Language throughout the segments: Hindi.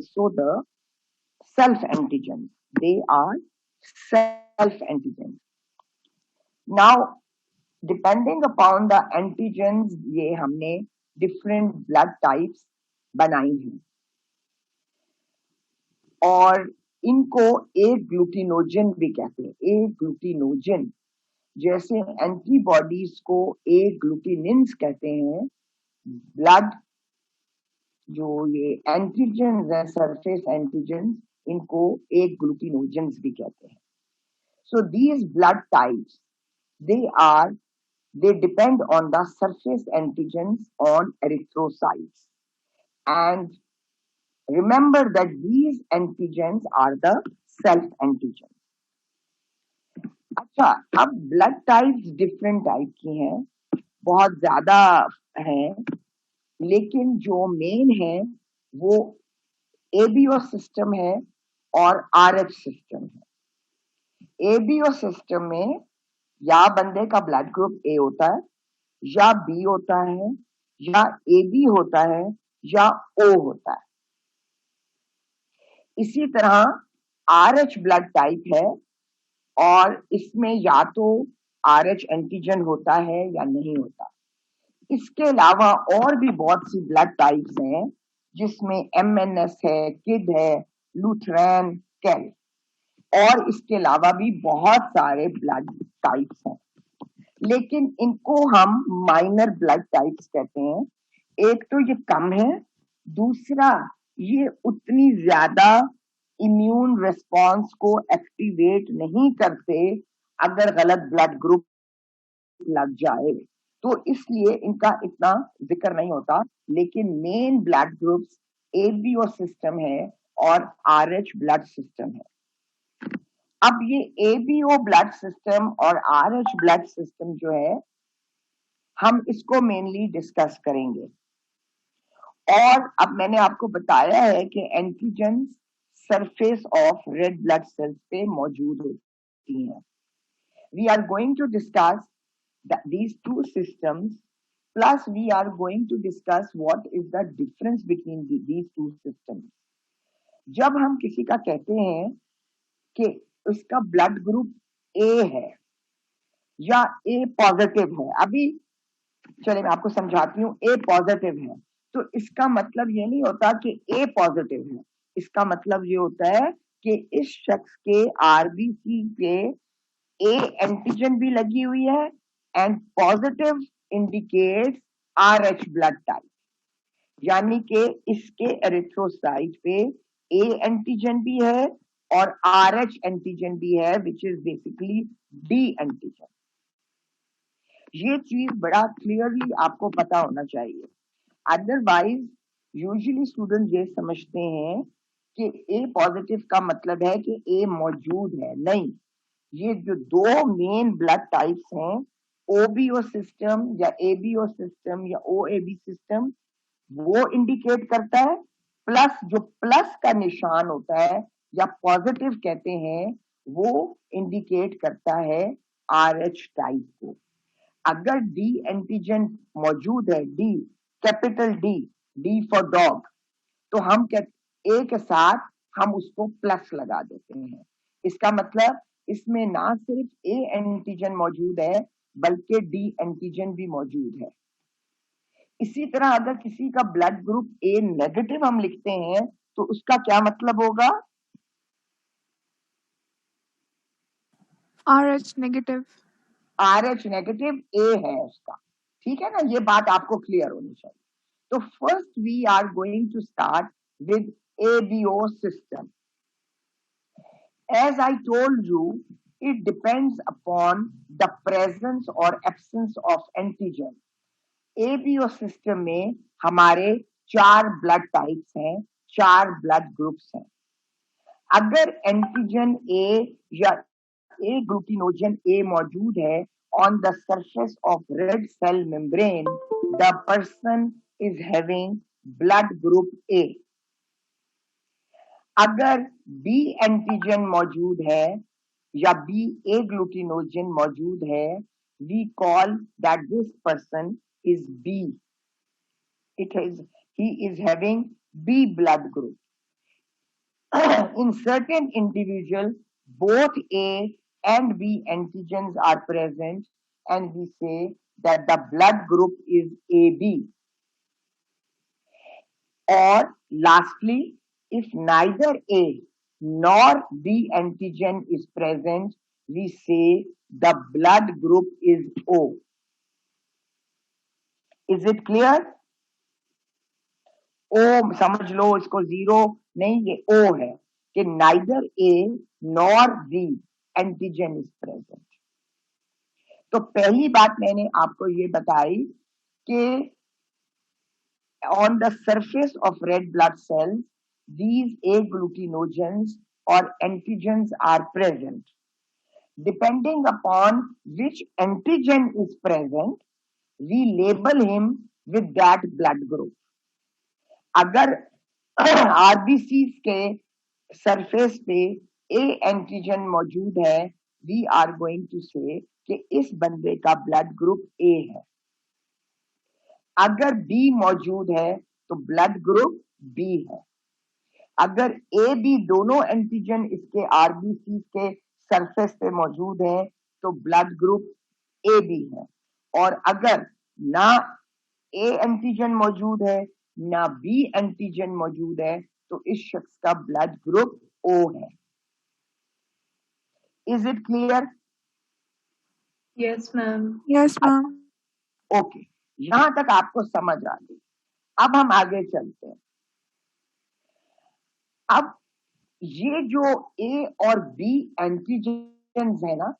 also the self-antigens. They are self-antigens. Now, depending upon the antigens, ये हमने different blood types बनाई हैं और इनको ए ग्लूटिनोजन भी कहते हैं. ए ग्लूटिनोजन जैसे एंटीबॉडीज को ए ग्लूटिनिन्स कहते हैं, ब्लड जो ये एंटीजन्स है, सरफेस एंटीजन्स, इनको ए ग्लूटिनोजन्स भी कहते हैं. So these blood types, they depend on the surface antigens on erythrocytes. And remember that these antigens are the self antigens. अच्छा, अब ब्लड टाइप्स डिफरेंट टाइप की हैं, बहुत ज्यादा हैं, लेकिन जो मेन है वो एबीओ सिस्टम है और आरएच सिस्टम है. एबीओ सिस्टम में या बंदे का ब्लड ग्रुप ए होता है, या बी होता है, या AB होता है, या O होता है. इसी तरह RH ब्लड टाइप है और इसमें या तो RH एंटीजन होता है या नहीं होता. इसके अलावा और भी बहुत सी ब्लड टाइप्स हैं जिसमें MNS है, किड है, लूथरैन, कैल, और इसके अलावा भी बहुत सारे ब्लड टाइप्स हैं, लेकिन इनको हम माइनर ब्लड टाइप्स कहते हैं. एक तो ये कम है, दूसरा ये उतनी ज्यादा इम्यून रिस्पॉन्स को एक्टिवेट नहीं करते अगर गलत ब्लड ग्रुप लग जाए, तो इसलिए इनका इतना जिक्र नहीं होता. लेकिन main blood groups ABO system है और आरएच ब्लड सिस्टम है. अब ये एबीओ ब्लड सिस्टम और आरएच ब्लड सिस्टम जो है, हम इसको मेनली डिस्कस करेंगे. और अब मैंने आपको बताया है कि antigens surface of red blood cells पे मौजूद होती हैं. We are going to discuss these two systems, plus we are going to discuss what is the difference between these two systems. जब हम किसी का कहते हैं कि उसका ब्लड ग्रुप ए है या ए पॉजिटिव है, अभी चलिए मैं आपको समझाती हूँ. ए पॉजिटिव है तो इसका मतलब ये नहीं होता कि ए पॉजिटिव है. इसका मतलब ये होता है कि इस शख्स के आरबीसी पे ए एंटीजन भी लगी हुई है and positive indicates RH blood type, यानी कि इसके एरिथ्रोसाइट पे ए एंटीजन भी है और आरएच एंटीजन भी है, which is basically D antigen. ये चीज बड़ा क्लियरली आपको पता होना चाहिए. अदरवाइज यूजुअली स्टूडेंट ये समझते हैं कि ए पॉजिटिव का मतलब है कि ए मौजूद है. नहीं, ये जो दो मेन ब्लड टाइप्स हैं, ओबीओ सिस्टम या एबीओ सिस्टम या ओएबी सिस्टम, वो इंडिकेट करता है, प्लस जो प्लस का निशान होता है या पॉजिटिव कहते हैं, वो इंडिकेट करता है आरएच टाइप को. अगर डी एंटीजन मौजूद है, D capital D for dog, तो हम ए के साथ हम उसको प्लस लगा देते हैं. इसका मतलब इसमें ना सिर्फ ए एंटीजन मौजूद है बल्कि डी एंटीजन भी मौजूद है. इसी तरह अगर किसी का ब्लड ग्रुप ए नेगेटिव हम लिखते हैं तो उसका क्या मतलब होगा? RH negative. RH नेगेटिव ए है उसका. ठीक है ना, ये बात आपको क्लियर होनी चाहिए. तो first we are going to start with ABO system. As I told you, it depends upon the presence or absence of antigen. ABO system में हमारे 4 ब्लड टाइप्स हैं, 4 ब्लड ग्रुप्स हैं. अगर एंटीजन ए या ए ग्लूटिनोजन ए मौजूद है on the surface of red cell membrane, the person is having blood group A. अगर बी एंटीजन मौजूद है या बी ए ग्लूटिनोजन मौजूद है, we call that this person is B. He is having B blood group. in certain individual, both A and B antigens are present, and we say that the blood group is AB. Or lastly, if neither A nor B antigen is present, we say the blood group is O. Is it clear? O समझ लो, इसको जीरो नहीं, ये O है कि neither A nor B antigen is present. तो पहली बात मैंने आपको ये बताई कि on the surface of red blood cells, these agglutinogens or antigens are present. Depending upon which antigen is present, we label him with that blood group. अगर RBCs के सरफेस पे A एंटीजन मौजूद है, we are going to say कि इस बंदे का ब्लड ग्रुप A है. अगर B मौजूद है तो ब्लड ग्रुप B है. अगर A B दोनों एंटीजन इसके आरबीसी के सरफेस पे मौजूद है तो ब्लड ग्रुप AB है. और अगर ना A एंटीजन मौजूद है ना B एंटीजन मौजूद है तो इस शख्स का ब्लड ग्रुप O है. Is it clear? Yes, ma'am. Yes, ma'am. Okay, यहां तक आपको समझ आ गई. अब हम आगे चलते हैं. अब ये जो A और B एंटीजन है ना,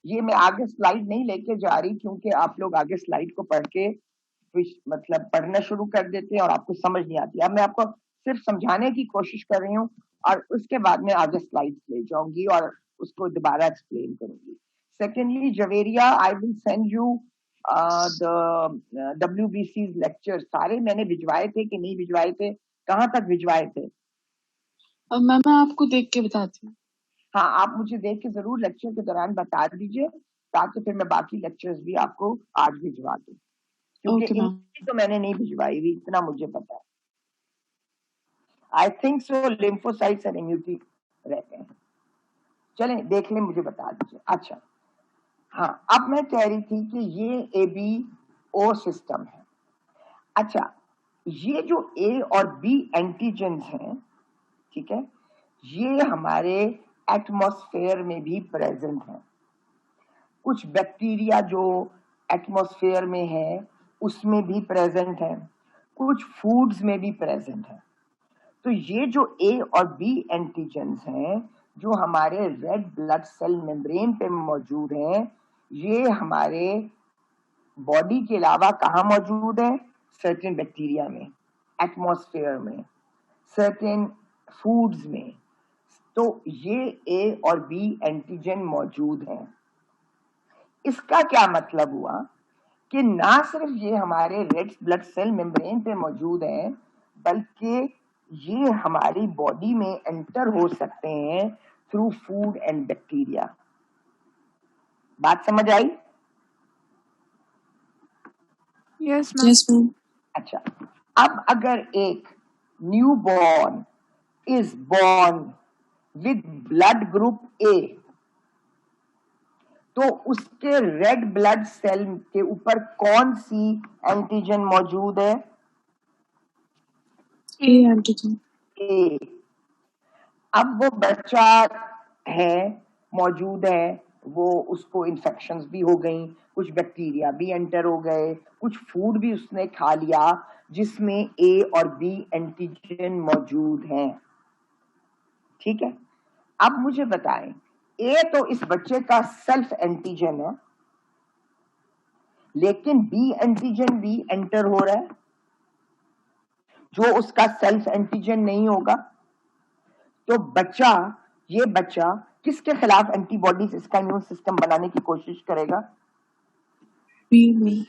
ये मैं आगे स्लाइड नहीं लेके जा रही क्योंकि आप लोग आगे स्लाइड को पढ़ के मतलब पढ़ना शुरू कर देते हैं और आपको समझ नहीं आती. अब मैं आपको सिर्फ समझाने की कोशिश कर रही हूँ और उसके बाद में आगे स्लाइड ले जाऊंगी और उसको दोबारा एक्सप्लेन करूंगी. Secondly, Javeria, I will send you the WBC's lecture. सारे मैंने भिजवाए थे कि नहीं भिजवाए थे? कहाँ तक भिजवाए थे? मैम मैं आपको देख के बताती हूँ. हाँ, आप मुझे देख के जरूर लेक्चर के दौरान बता दीजिए ताकि फिर मैं बाकी लेक्चर्स भी आपको आज भिजवा दूं, क्योंकि इनकी तो मैंने नहीं भिजवाई हुई, इतना मुझे पता है. I think so lymphocytes and immunity रहते हैं. चलें देख लें, मुझे बता दीजिए. अच्छा, हाँ, अब मैं कह रही थी कि ये ABO सिस्टम है. अच्छा, ये जो A और B एंटीजेंस हैं, ठीक है, ये हमारे एटमॉस्फेयर में भी प्रेजेंट हैं. कुछ बैक्टीरिया जो एटमॉस्फेयर में है उसमें भी प्रेजेंट है, कुछ फूड्स में भी प्रेजेंट है. तो ये जो A और B एंटीजेंस हैं जो हमारे रेड ब्लड सेल मेम्ब्रेन पे मौजूद हैं, ये हमारे बॉडी के अलावा कहाँ मौजूद है? सर्टेन बैक्टीरिया में, एटमॉस्फेयर में, सर्टेन फूड्स में. तो ये A और B एंटीजन मौजूद हैं. इसका क्या मतलब हुआ कि ना सिर्फ ये हमारे रेड ब्लड सेल मेम्ब्रेन पे मौजूद हैं, बल्कि ये हमारी बॉडी में एंटर हो सकते हैं थ्रू फूड एंड बैक्टीरिया. बात समझ आई? Yes, ma'am. अच्छा, अब अगर एक new born is born with blood group A, तो उसके रेड ब्लड सेल के ऊपर कौन सी एंटीजन मौजूद है? A antigen. A. अब वो बच्चा है, मौजूद है, वो उसको इन्फेक्शंस भी हो गई, कुछ बैक्टीरिया भी एंटर हो गए, कुछ फूड भी उसने खा लिया जिसमें A और B एंटीजन मौजूद हैं. ठीक है, अब मुझे बताएं, A तो इस बच्चे का सेल्फ एंटीजन है, लेकिन B एंटीजन भी एंटर हो रहा है जो उसका सेल्फ एंटीजन नहीं होगा. तो ये बच्चा किसके खिलाफ एंटीबॉडीज, इसका इम्यून सिस्टम बनाने की कोशिश करेगा? बी.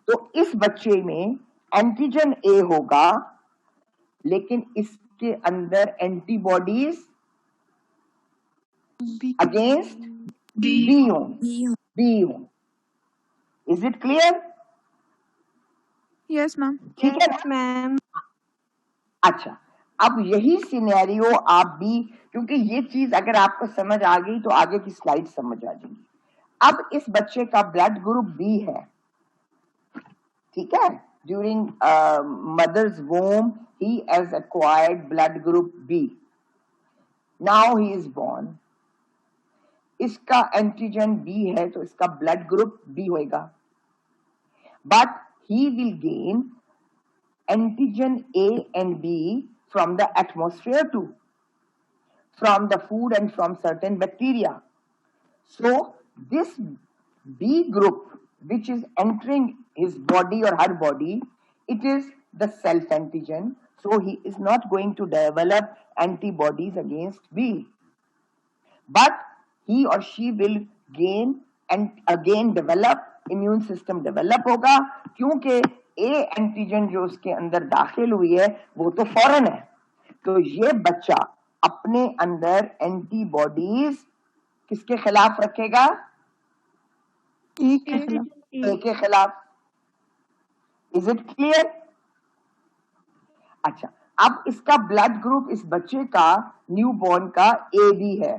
तो इस बच्चे में एंटीजन A होगा, लेकिन इसके अंदर एंटीबॉडीज अगेंस्ट बी हो. Is it clear? Yes, ma'am. ठीक है ma'am. अच्छा, अब यही सिनेरियो आप भी, क्योंकि ये चीज अगर आपको समझ आ गई तो आगे की स्लाइड समझ आ जाएगी। अब इस बच्चे का ब्लड ग्रुप बी है, ठीक है। During mother's womb he has acquired blood group B. Now he is born, इसका एंटीजन बी है तो इसका ब्लड ग्रुप बी होएगा, but he will gain antigen A and B from the atmosphere too, from the food and from certain bacteria. So this B group which is entering his body or her body, it is the self antigen, so he is not going to develop antibodies against B, but he or she will gain and again develop immune system develop होगा, क्योंकि ए एंटीजन जो उसके अंदर दाखिल हुई है वो तो फौरन है, तो ये बच्चा अपने अंदर एंटीबॉडीज किसके खिलाफ रखेगा? ए के खिलाफ। ए के खिलाफ। Is it clear? अच्छा, अब इसका ब्लड ग्रुप इस बच्चे का न्यूबॉर्न का ए बी है।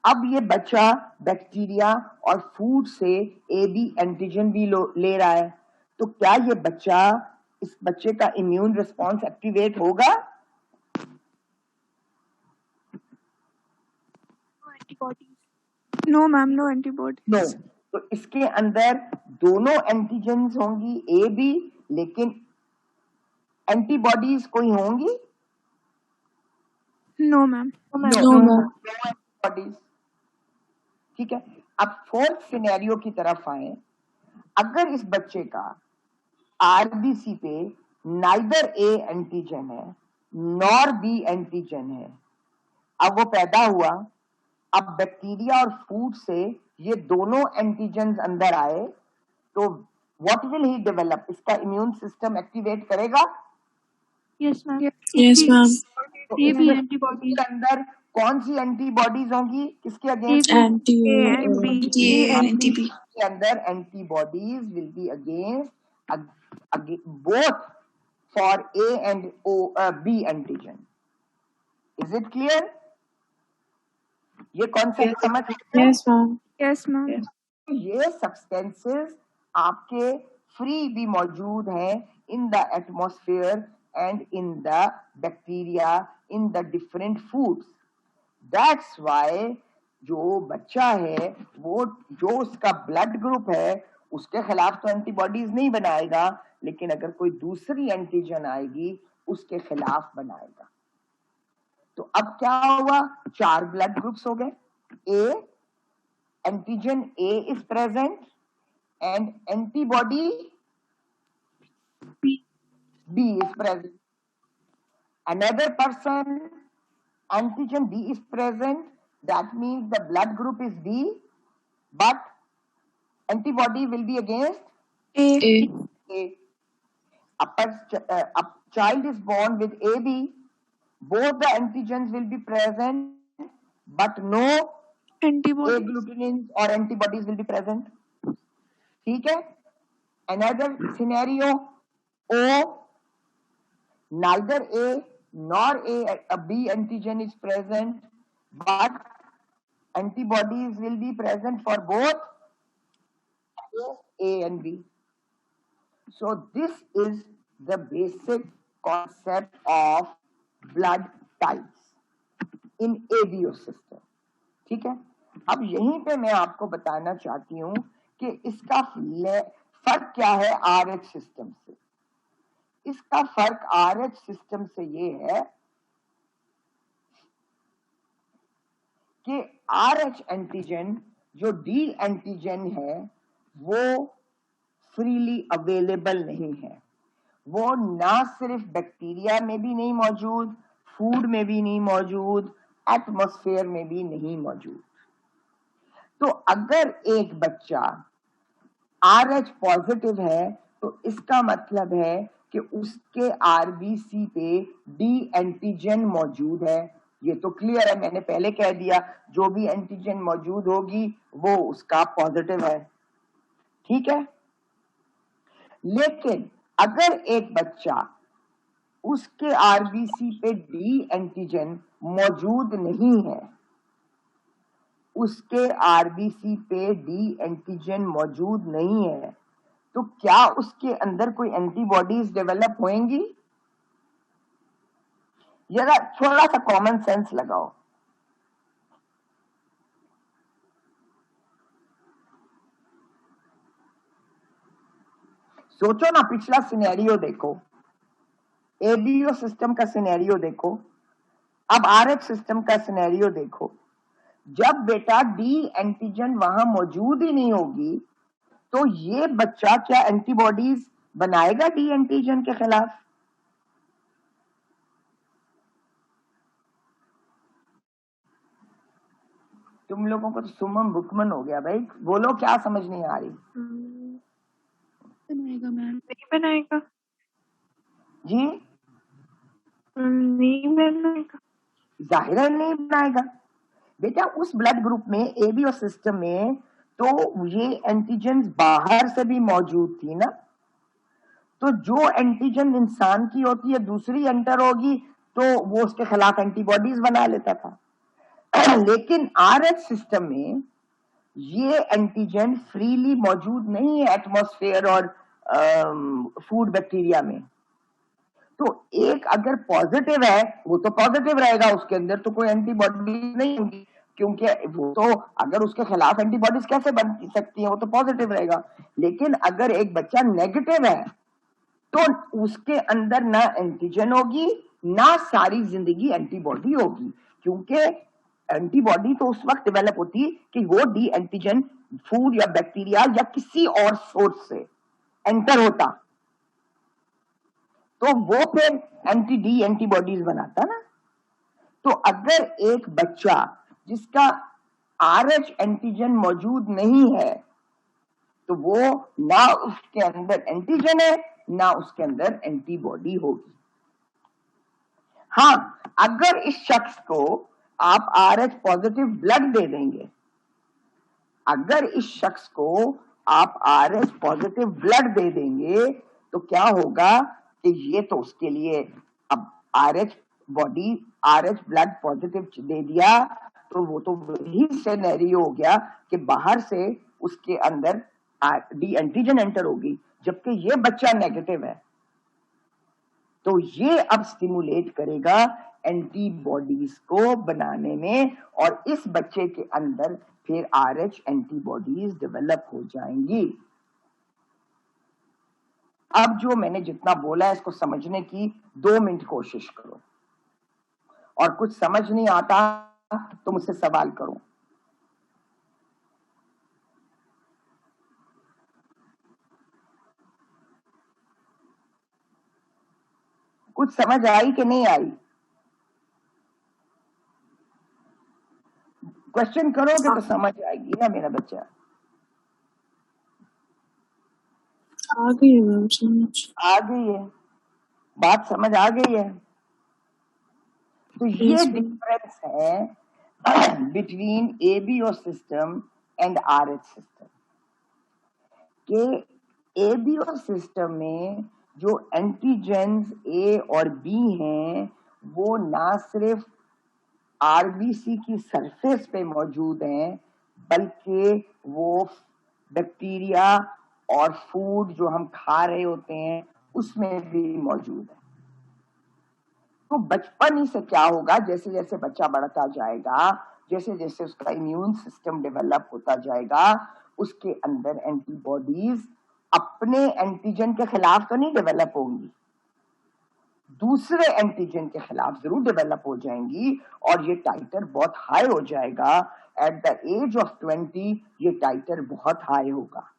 अब ये बच्चा बैक्टीरिया और फूड से ए बी एंटीजन भी ले रहा है, तो क्या ये बच्चा, इस बच्चे का इम्यून रिस्पॉन्स एक्टिवेट होगा? No ma'am, no antibody. No, तो इसके अंदर दोनों एंटीजन्स होंगी ए बी, लेकिन एंटीबॉडीज कोई होंगी? No ma'am. No antibodies. ठीक है, अब फोर्थ सिनेरियो की तरफ आए। अगर इस बच्चे का आरबीसी पे नाइदर ए एंटीजन है नॉर बी एंटीजन है, अब वो पैदा हुआ, अब बैक्टीरिया और फूड से ये दोनों एंटीजन अंदर आए, तो व्हाट विल ही डेवलप? इसका इम्यून सिस्टम एक्टिवेट करेगा? Yes ma'am. Yes ma'am. तो इसके अंदर कौन सी एंटीबॉडीज होंगी? किसके अगेंस्ट? एंटी के अंदर antibodies will be against both for A and B antigen. Is it clear? ये कॉन्सेप्ट समझ? Yes ma'am. Yes ma'am. ये सब्सटेंसेस आपके फ्री भी मौजूद हैं in the atmosphere and in the bacteria in the different foods. That's why जो बच्चा है वो जो उसका ब्लड ग्रुप है उसके खिलाफ तो एंटीबॉडीज नहीं बनाएगा, लेकिन अगर कोई दूसरी एंटीजन आएगी उसके खिलाफ बनाएगा। तो अब क्या हुआ? 4 ब्लड ग्रुप्स हो गए। ए antigen A is present and antibody B is present. Another person, antigen B is present, that means the blood group is B, but antibody will be against A. A child is born with AB, both the antigens will be present, but no agglutinin or antibodies will be present. ठीक है? Another scenario, O, neither A nor a B antigen is present, but antibodies will be present for both A and B. So this is the basic concept of blood types in ABO system. ठीक है? अब यहीं पे मैं आपको बताना चाहती हूं कि इसका फर्क क्या है RH सिस्टम से। इसका फर्क RH सिस्टम से ये है कि RH एंटीजन जो D एंटीजन है वो फ्रीली अवेलेबल नहीं है। वो ना सिर्फ बैक्टीरिया में भी नहीं मौजूद, फूड में भी नहीं मौजूद, एटमॉस्फेयर में भी नहीं मौजूद। तो अगर एक बच्चा RH पॉजिटिव है तो इसका मतलब है कि उसके RBC पे D एंटीजन मौजूद है। ये तो क्लियर है, मैंने पहले कह दिया, जो भी एंटीजन मौजूद होगी वो उसका पॉजिटिव है। ठीक है? लेकिन अगर एक बच्चा उसके आरबीसी पे डी एंटीजन मौजूद नहीं है, उसके आरबीसी पे डी एंटीजन मौजूद नहीं है, तो क्या उसके अंदर कोई एंटीबॉडीज डेवलप होंगी? जरा थोड़ा सा कॉमन सेंस लगाओ। सोचो ना, पिछला सिनेरियो देखो, एबीओ सिस्टम का सिनेरियो देखो, अब आरएच सिस्टम का सिनेरियो देखो। जब बेटा डी एंटीजन वहां मौजूद ही नहीं होगी, तो ये बच्चा क्या एंटीबॉडीज बनाएगा डी एंटीजन के खिलाफ? तुम लोगों को तो सुमन बुकमन हो गया भाई, बोलो क्या समझ नहीं आ रही? बनाएगा मैम। नहीं बनाएगा जी नहीं बनाएगा, जाहिर है नहीं बनाएगा बेटा। उस ब्लड ग्रुप में एबीओ सिस्टम में तो ये एंटीजन बाहर से भी मौजूद थी ना, तो जो एंटीजन इंसान की होती है दूसरी एंटर होगी तो वो उसके खिलाफ एंटीबॉडीज बना लेता था। लेकिन आरएच सिस्टम में ये एंटीजन फ्रीली मौजूद नहीं है एटमॉस्फेयर और फूड बैक्टीरिया में। तो एक अगर पॉजिटिव है वो तो पॉजिटिव रहेगा, उसके अंदर तो कोई एंटीबॉडी नहीं होगी, क्योंकि वो तो अगर उसके खिलाफ एंटीबॉडीज कैसे बन सकती है, वो तो पॉजिटिव रहेगा। लेकिन अगर एक बच्चा नेगेटिव है तो उसके अंदर ना एंटीजन होगी ना सारी जिंदगी एंटीबॉडी होगी, क्योंकि एंटीबॉडी तो उस वक्त डेवलप होती कि वो डी एंटीजन फूड या बैक्टीरिया या किसी और सोर्स से एंटर होता, तो वो फिर एंटी डी एंटीबॉडीज बनाता ना। तो अगर एक बच्चा जिसका आरएच एंटीजन मौजूद नहीं है, तो वो ना उसके अंदर एंटीजन है ना उसके अंदर एंटीबॉडी होगी। हाँ, अगर इस शख्स को आप आरएच पॉजिटिव ब्लड दे देंगे, अगर इस शख्स को आप आरएच पॉजिटिव ब्लड दे देंगे तो क्या होगा कि ये तो उसके लिए अब Rh body Rh blood positive दे दिया तो वो तो वही सिनेरियो हो गया कि बाहर से उसके अंदर डी एंटीजन एंटर होगी, जबकि ये बच्चा नेगेटिव है, तो ये अब स्टिमुलेट करेगा एंटीबॉडीज को बनाने में, और इस बच्चे के अंदर फिर आरएच एंटीबॉडीज डेवलप हो जाएंगी। अब जो मैंने जितना बोला है इसको समझने की 2 मिनट कोशिश करो, और कुछ समझ नहीं आता तो मुझसे सवाल करो। कुछ समझ आई कि नहीं आई? क्वेश्चन करोगे तो समझ आएगी ना मेरा बच्चा। आ गई है मैम समझ। आ गई है बात, समझ आ गई है। तो ये डिफरेंस है between ABO system and Rh system के एबीओ सिस्टम में जो एंटीजेंस ए और बी हैं वो ना सिर्फ आरबीसी की सरफेस पे मौजूद हैं, बल्कि वो बैक्टीरिया और फूड जो हम खा रहे होते हैं उसमें भी मौजूद है। तो बचपन ही से क्या होगा, जैसे जैसे बच्चा बढ़ता जाएगा, जैसे जैसे उसका इम्यून सिस्टम डेवलप होता जाएगा, उसके अंदर एंटीबॉडीज अपने एंटीजन के खिलाफ तो नहीं डेवलप होंगी, दूसरे एंटीजन के खिलाफ जरूर डेवलप हो जाएंगी, और ये टाइटर बहुत हाई हो जाएगा। एट द एज ऑफ 20 ये टाइटर बहुत हाई होगा।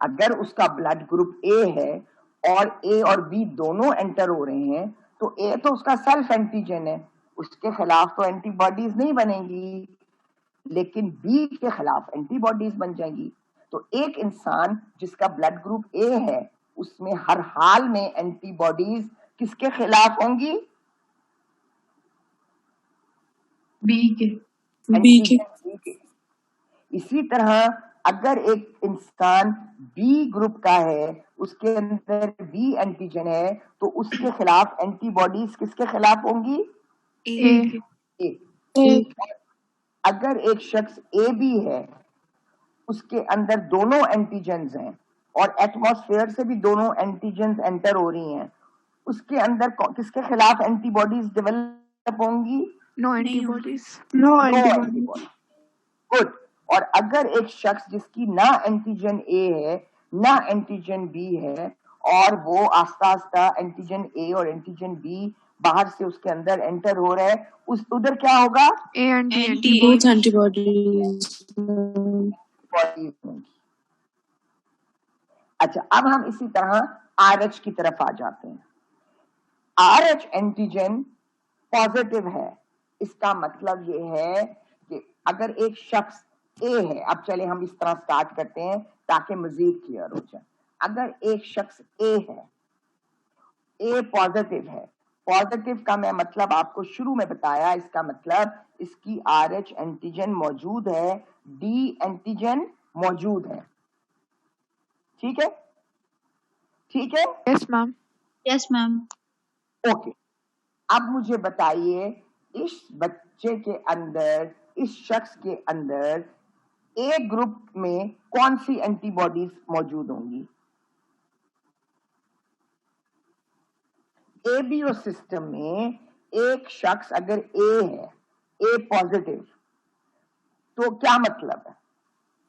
अगर उसका ब्लड ग्रुप ए है और ए और बी दोनों एंटर हो रहे हैं, तो ए तो उसका सेल्फ एंटीजन है, उसके खिलाफ तो एंटीबॉडीज नहीं बनेंगी, लेकिन बी के खिलाफ एंटीबॉडीज बन जाएंगी। तो एक इंसान जिसका ब्लड ग्रुप ए है उसमें हर हाल में एंटीबॉडीज किसके खिलाफ होंगी? बी के। इसी तरह अगर एक इंसान बी ग्रुप का है, उसके अंदर बी एंटीजन है, तो उसके खिलाफ एंटीबॉडीज किसके खिलाफ होंगी? ए ए। अगर एक शख्स ए बी है, उसके अंदर दोनों एंटीजेंस हैं और एटमॉस्फेयर से भी दोनों एंटीजेंस एंटर हो रही हैं, उसके अंदर किसके खिलाफ एंटीबॉडीज डेवलप होंगी? No antibodies no no antibody. Antibody. Good. और अगर एक शख्स जिसकी ना एंटीजन ए है ना एंटीजन बी है, और वो आस्ता आस्ता एंटीजन ए और एंटीजन बी बाहर से उसके अंदर एंटर हो रहा है, उस उधर क्या होगा? A and B both antibodies antibodies. Bodies होंगी। अच्छा, अब हम इसी तरह आरएच की तरफ आ जाते हैं। आरएच एंटीजन पॉजिटिव है, इसका मतलब ये है कि अगर एक शख्स ए है, अब चले हम इस तरह स्टार्ट करते हैं ताकि मजीद क्लियर हो जाए। अगर एक शख्स ए है, ए पॉजिटिव है, पॉजिटिव का मैं मतलब आपको शुरू में बताया, इसका मतलब इसकी आरएच एंटीजन मौजूद है, डी एंटीजन मौजूद है। ठीक है, ठीक है। Yes ma'am yes ma'am. Okay, अब मुझे बताइए इस बच्चे के अंदर, इस शख्स के अंदर ए ग्रुप में कौन सी एंटीबॉडीज मौजूद होंगी? एबीओ सिस्टम में एक शख्स अगर ए है, ए पॉजिटिव, तो क्या मतलब है?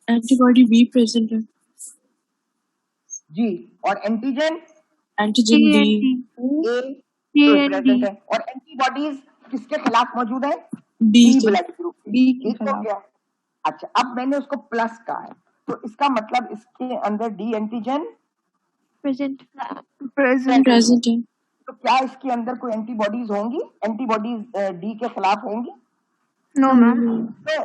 एंटीबॉडी बी प्रेजेंट है। जी, और एंटीजन एंटीजन बी ए प्रेजेंट है, और एंटीबॉडीज किसके खिलाफ मौजूद है? बी बी के ब्लड ग्रुप के। बी के ठीक हो खिलाफ। गया। अच्छा, अब मैंने उसको प्लस कहा है, तो इसका मतलब इसके अंदर डी एंटीजन प्रेजेंट प्रेजेंट है। प्रेजेंट है। तो क्या इसके अंदर कोई एंटीबॉडीज होंगी? एंटीबॉडीज डी के खिलाफ होंगी? नो मैम तो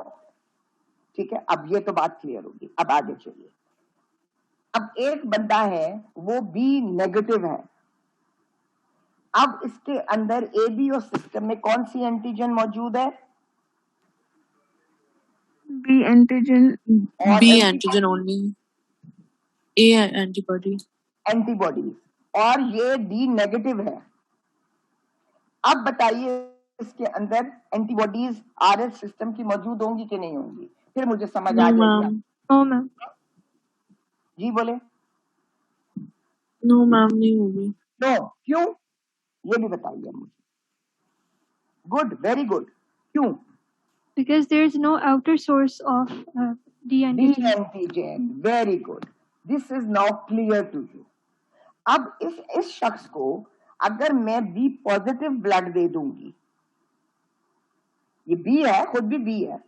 ठीक है, अब ये तो बात क्लियर होगी। अब आगे चलिए। अब एक बंदा है, वो बी नेगेटिव है। अब इसके अंदर एबीओ सिस्टम में कौन सी एंटीजन मौजूद है? बी एंटीजन और B antigen only. A antibody antibodies, और ये डी नेगेटिव है। अब बताइए इसके अंदर एंटीबॉडीज आरएच सिस्टम की मौजूद होंगी कि नहीं होंगी? फिर मुझे समझ आ नो जाएगी। मैम। नो मैम जी बोले। नो मैम नहीं होगी। नो, क्यों? ये भी बताइए मुझे। Good, very good. क्यों? because there is no outer source of D D antigen. Antigen, very good. This is now clear to you. अब इस शख्स को अगर मैं बी पॉजिटिव ब्लड दे दूंगी, ये बी है, खुद भी बी है,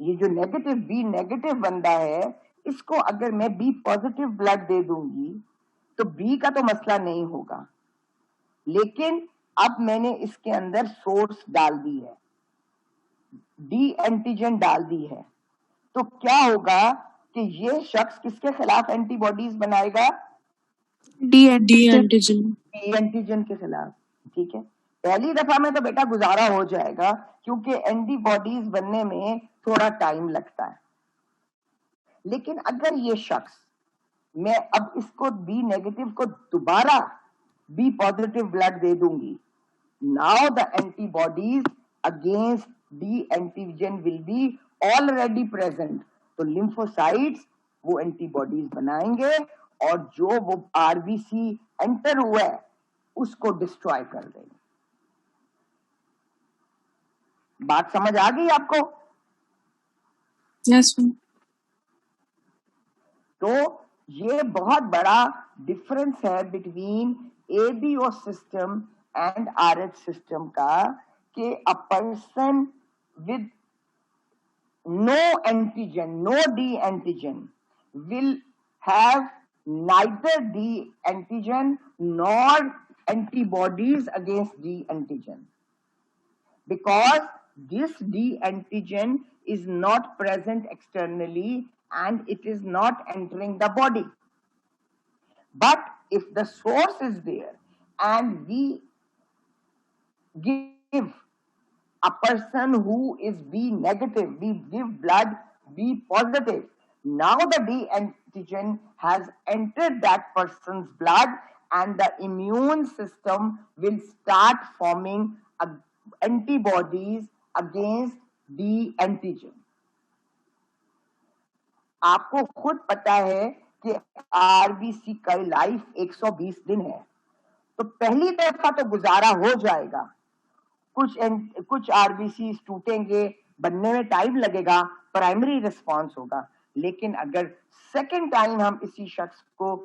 ये जो नेगेटिव बी नेगेटिव बंदा है, इसको अगर मैं बी पॉजिटिव ब्लड दे दूंगी तो बी का तो मसला नहीं होगा, लेकिन अब मैंने इसके अंदर सोर्स डाल दी है, डी एंटीजन डाल दी है, तो क्या होगा कि ये शख्स किसके खिलाफ एंटीबॉडीज बनाएगा? D D antigen. Antigen. D antigen के खिलाफ। ठीक है, पहली दफा में तो बेटा गुजारा हो जाएगा, क्योंकि एंटीबॉडीज बनने में थोड़ा टाइम लगता है। लेकिन अगर ये शख्स, मैं अब इसको बी नेगेटिव को दोबारा बी पॉजिटिव ब्लड दे दूंगी, now the antibodies against D antigen will be already present. तो लिम्फोसाइट्स वो एंटीबॉडीज बनाएंगे और जो वो आरबीसी एंटर हुआ है उसको डिस्ट्रॉय कर देंगे। बात समझ आ गई आपको? Yes ma'am. तो ये बहुत बड़ा डिफरेंस है between ABO system and Rh system का, कि a person with no antigen, no D antigen will have neither D antigen nor antibodies against D antigen, because this D antigen is not present externally and it is not entering the body. But if the source is there and we give a person who is B negative, we give blood B positive, Now the D antigen has entered that person's blood and the immune system will start forming antibodies against D antigen. आपको खुद पता है कि आरबीसी का लाइफ 120 दिन है, तो पहली दफा तो गुजारा हो जाएगा, कुछ आरबीसी टूटेंगे, बनने में टाइम लगेगा, प्राइमरी रिस्पांस होगा, लेकिन अगर सेकेंड टाइम हम इसी शख्स को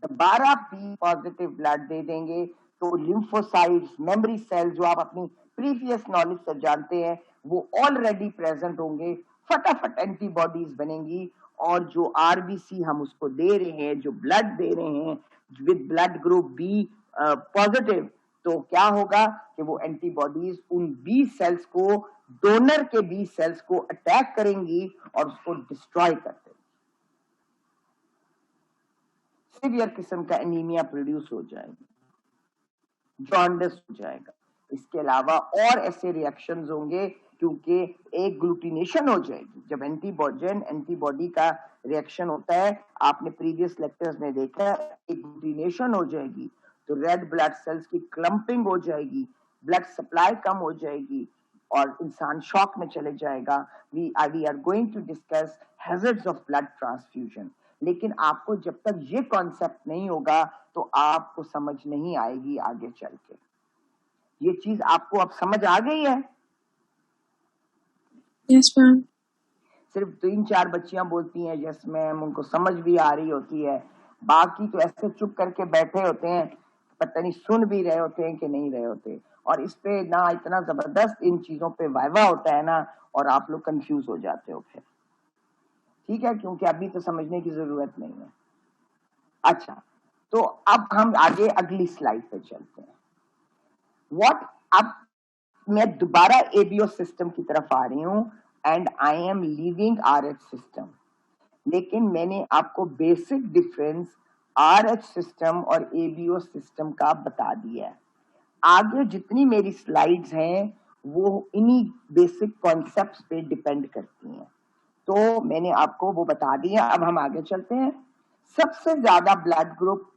दोबारा बी पॉजिटिव ब्लड दे देंगे तो लिम्फोसाइट्स, मेमोरी सेल जो आप अपनी प्रीवियस नॉलेज से जानते हैं वो ऑलरेडी प्रेजेंट होंगे, फटाफट एंटीबॉडीज बनेंगी और जो आरबीसी हम उसको दे रहे हैं, जो ब्लड दे रहे हैं with blood group B positive, तो क्या होगा कि वो एंटीबॉडीज उन बी सेल्स को, डोनर के बी सेल्स को अटैक करेंगी और उसको डिस्ट्रॉय कर देंगी। सीवियर किस्म का एनीमिया प्रोड्यूस हो जाएगा, जॉन्डिस हो जाएगा। इसके अलावा और ऐसे रिएक्शंस होंगे क्योंकि एक ग्लूटिनेशन हो जाएगी। जब एंटीबॉडी का रिएक्शन होता है, आपने प्रीवियस लेक्चर्स में देखा, एक ग्लूटिनेशन हो जाएगी तो रेड ब्लड सेल्स की क्लम्पिंग हो जाएगी, ब्लड सप्लाई कम हो जाएगी और इंसान शॉक में चले जाएगा। We are going to discuss hazards of blood transfusion, लेकिन आपको जब तक ये कॉन्सेप्ट नहीं होगा तो आपको समझ नहीं आएगी आगे चल के। ये चीज आपको अब समझ आ गई है? Yes ma'am. सिर्फ 3-4 बच्चियां बोलती हैं यस मैम, उनको समझ भी आ रही होती है, बाकी तो ऐसे चुप करके बैठे होते हैं, पता नहीं सुन भी रहे होते हैं कि नहीं रहे होते। और इस पे ना इतना जबरदस्त इन चीजों पे वाइवा होता है ना, और आप लोग कंफ्यूज हो जाते हो फिर, ठीक है, क्योंकि अभी तो समझने की जरूरत नहीं है। अच्छा, तो अब हम आगे अगली स्लाइड पे चलते हैं। अब मैं दोबारा एबीओ सिस्टम की तरफ आ रही हूं and I am leaving RH system, लेकिन मैंने आपको बेसिक डिफरेंस आरएच सिस्टम और एबीओ सिस्टम का बता दिया है। आगे जितनी मेरी स्लाइड्स हैं वो इन्हीं बेसिक कॉन्सेप्ट्स पे डिपेंड करती हैं, तो मैंने आपको वो बता दिया। अब हम आगे चलते हैं। सबसे ज्यादा ब्लड ग्रुप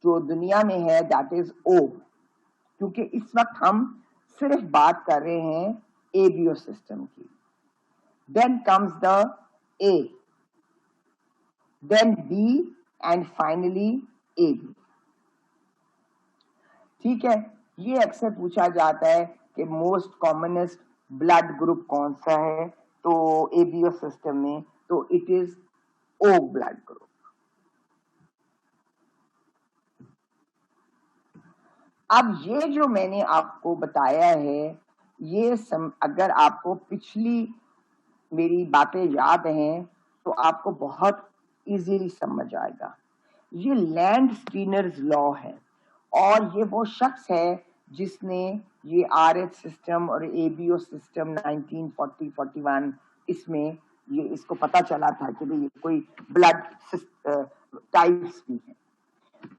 जो दुनिया में है दैट इज ओ, क्योंकि इस वक्त हम सिर्फ बात कर रहे हैं एबीओ सिस्टम की। Then comes the A, then B and finally AB. ठीक है, ये अक्सर पूछा जाता है कि मोस्ट कॉमनेस्ट ब्लड ग्रुप कौन सा है तो एबीओ सिस्टम में, तो it is O blood group. अब ये जो मैंने आपको बताया है, ये अगर आपको पिछली मेरी बातें याद हैं तो आपको बहुत इजीली समझ आएगा। ये लैंड स्कीनर्स लॉ है और ये वो शख्स है जिसने ये आरएच सिस्टम और एबीओ सिस्टम 1940-41 इसमें ये इसको पता चला था कि ये कोई ब्लड टाइप्स भी है,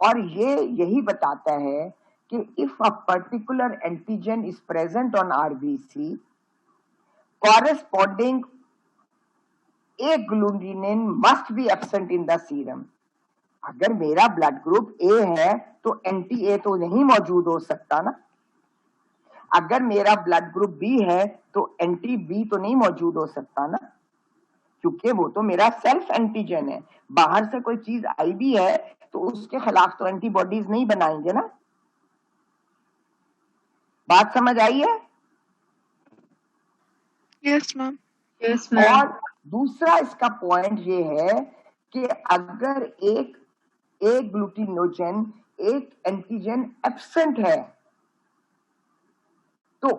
और ये यही बताता है कि if a particular antigen is present on RBC, corresponding agglutinin must be absent in the serum. अगर मेरा ब्लड ग्रुप ए है तो एंटी ए तो नहीं मौजूद हो सकता ना। अगर मेरा ब्लड ग्रुप बी है तो एंटी बी तो नहीं मौजूद हो सकता ना, क्योंकि वो तो मेरा सेल्फ एंटीजन है। बाहर से कोई चीज आई भी है तो उसके खिलाफ तो एंटीबॉडीज नहीं बनाएंगे ना। बात समझ आई है? Yes ma'am. और दूसरा इसका पॉइंट ये है कि अगर एक ग्लूटिनोजन, एक एंटीजन एब्सेंट है तो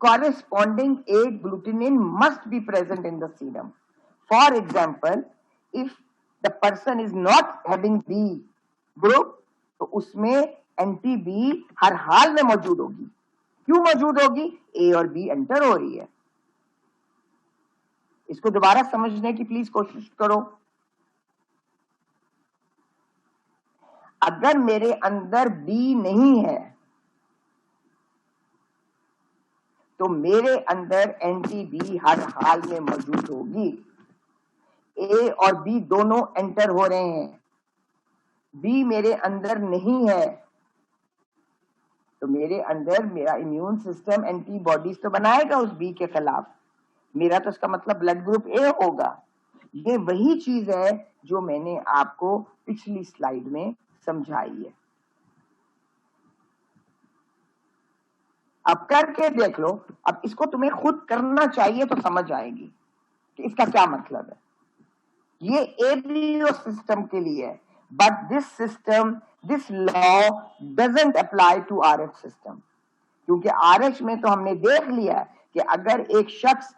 corresponding agglutinin must be present in the serum. For example, if the person is not having B group, तो उसमें एंटी बी हर हाल में मौजूद होगी। क्यों मौजूद होगी? ए और बी एंटर हो रही है। इसको दोबारा समझने की प्लीज कोशिश करो। अगर मेरे अंदर बी नहीं है तो मेरे अंदर एंटी बी हर हाल में मौजूद होगी। ए और बी दोनों एंटर हो रहे हैं, बी मेरे अंदर नहीं है, तो मेरे अंदर मेरा इम्यून सिस्टम एंटीबॉडीज तो बनाएगा उस बी के खिलाफ, मेरा तो इसका मतलब ब्लड ग्रुप ए होगा। ये वही चीज है जो मैंने आपको पिछली स्लाइड में समझाई है। अब करके देख लो, अब इसको तुम्हें खुद करना चाहिए तो समझ आएगी कि इसका क्या मतलब है। ये एबीओ सिस्टम के लिए है, but this law doesn't apply to Rh system, क्योंकि आरएच में तो हमने देख लिया कि अगर एक शख्स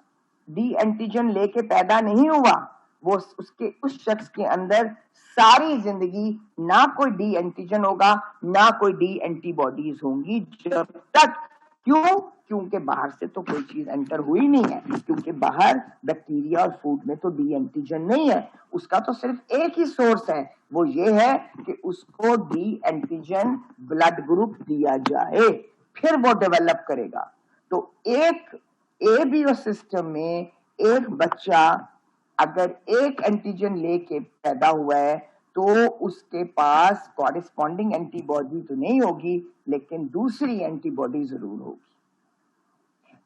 डी एंटीजन लेके पैदा नहीं हुआ, वो उस शख्स के अंदर सारी जिंदगी ना कोई डी एंटीजन होगा ना कोई डी एंटीबॉडीज होंगी, जब तक, क्यों? क्योंकि बाहर से तो कोई चीज एंटर हुई नहीं है, क्योंकि बाहर बैक्टीरिया और फूड में तो डी एंटीजन नहीं है, उसका तो सिर्फ एक ही सोर्स है, वो ये है कि उसको डी एंटीजन ब्लड ग्रुप दिया जाए, फिर वो डेवलप करेगा। तो एक एबीओ सिस्टम में एक बच्चा अगर एक एंटीजन लेके पैदा हुआ है तो उसके पास कॉरेस्पॉन्डिंग एंटीबॉडी तो नहीं होगी, लेकिन दूसरी एंटीबॉडी जरूर होगी।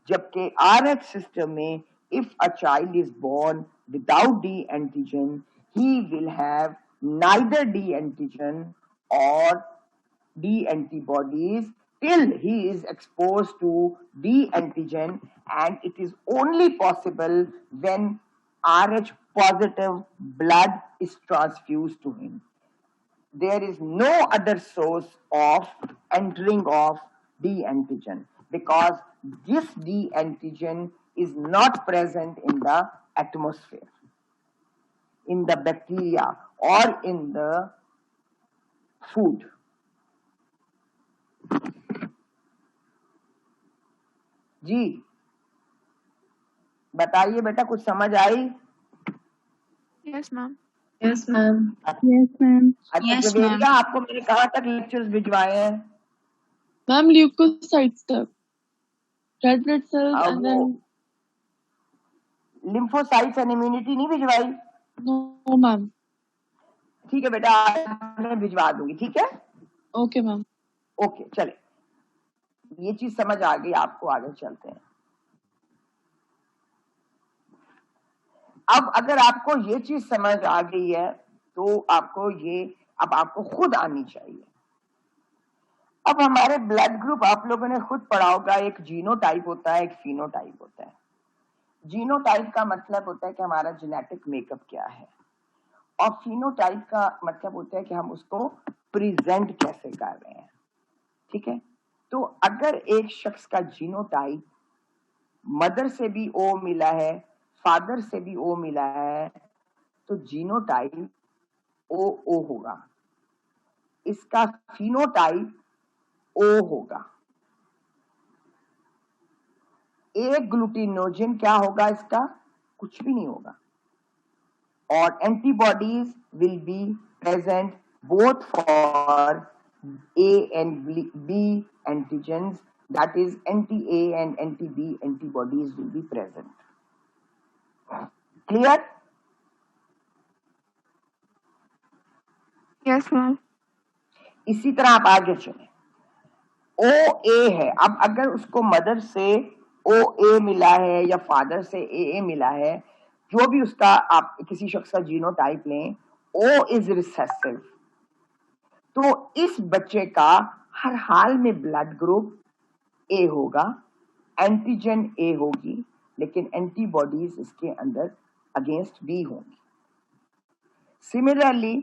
जबकि आरएच सिस्टम में if a child is born without D antigen, he will have neither D antigen और D antibodies till he is exposed to D antigen, and it is only possible when Rh positive blood is transfused to him. There is no other source of entering of D antigen, because this D antigen is not present in the atmosphere, in the bacteria or in the food. जी बताइए बेटा, कुछ समझ आई? Yes ma'am. Yes, ma'am. अच्छा जवेरिया, आपको मैंने कहाँ तक लेक्चर्स भिजवाए हैं? मैम ल्यूकोसाइट्स तक, red blood cells and then lymphocytes and immunity नहीं भिजवाई? No ma'am. ठीक है बेटा, आज मैं भिजवा दूंगी, ठीक है? Okay ma'am. ओके चले, ये चीज समझ आ गई आपको, आगे चलते हैं। अब अगर आपको ये चीज समझ आ गई है तो आपको ये अब आपको खुद आनी चाहिए। अब हमारे ब्लड ग्रुप आप लोगों ने खुद पढ़ा होगा, एक जीनोटाइप होता है, एक फिनोटाइप होता है। जीनोटाइप का मतलब होता है कि हमारा जेनेटिक मेकअप क्या है, और फिनोटाइप का मतलब होता है कि हम उसको प्रेजेंट कैसे कर रहे हैं, ठीक है? तो अगर एक शख्स का जीनोटाइप मदर से भी ओ मिला है, फादर से भी ओ मिला है, तो जीनोटाइप ओ होगा, इसका फिनोटाइप ओ होगा। एक ग्लूटिनोजन क्या होगा इसका? कुछ भी नहीं होगा। और antibodies will be present both for A and B antigens, that is anti-A and anti-B antibodies will be present. Clear? Yes ma'am. इसी तरह आप आगे चले, OA है, अब अगर उसको मदर से OA मिला है या फादर से AA मिला है, जो भी उसका आप किसी शख्स का जीनोटाइप लें, O इज रिसेसिव, तो इस बच्चे का हर हाल में ब्लड ग्रुप ए होगा, एंटीजन ए होगी, लेकिन एंटीबॉडीज इसके अंदर अगेंस्ट बी होंगी। सिमिलरली